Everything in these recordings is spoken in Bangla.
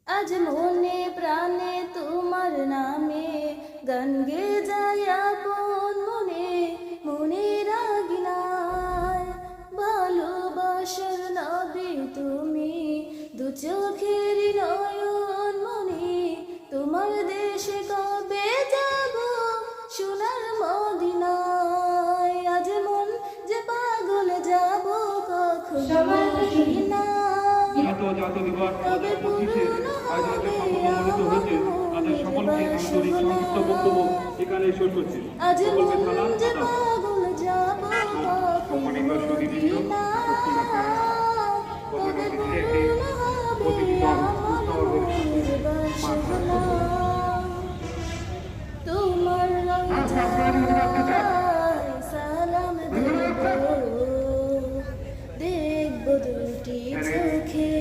আজ মনে প্রাণে তোমার নামে গান গে যায় আপন মনে মনে রাগিনায় ভালোবাসার নবী তুমি দু চোখের নয়ন মনে তোমার দেশে কবে যাব সোনার মদিনায় আজ মন যে পাগল যাব কখন মদিনা জাতীয় দিবস 2025 আয়োজনে সম্মানিত হয়েছে তাদের সকলকে আন্তরিক সংক্ষিপ্ত বক্তব্য এখানে শেষ করছি। সকলকে সালাম সম্মানিত সুধীবৃন্দ, তোমার সালাম দেখব দুটি চোখে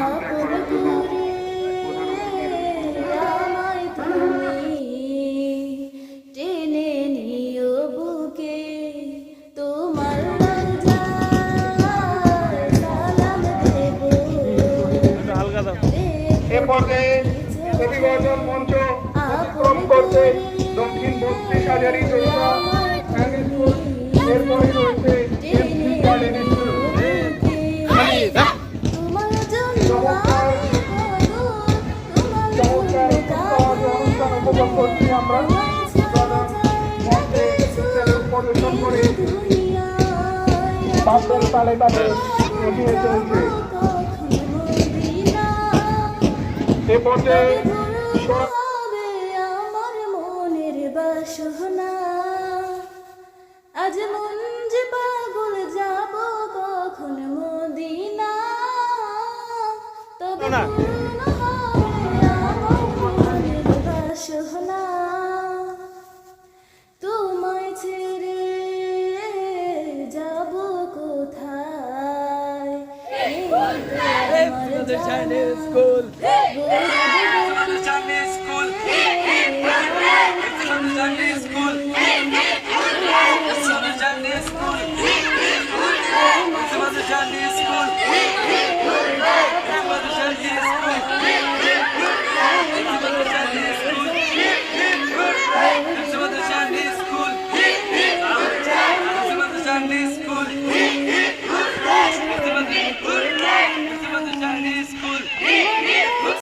আপন করে আমায় তুমি টেনে নিও বুকে তোমার সালাম দেব এ পর্যায়ে অভিবাদন মঞ্চ অতিক্রম করছে দক্ষিণ 32 হাজারি জনতা এরপরে রয়েছে এমসি গার্ডেন উপভোগ করছি আমরা পরিবেশন করে বাসের তালে তালে এগিয়ে চলছে। এ পর্যায়ে আমার মনের বাসনা আজ মন যে পাগল যাব কখন মদিনা তবে পূর্ণ হবে আমার মনের বাসনা তোমায় ছেড়ে যাব কোথায়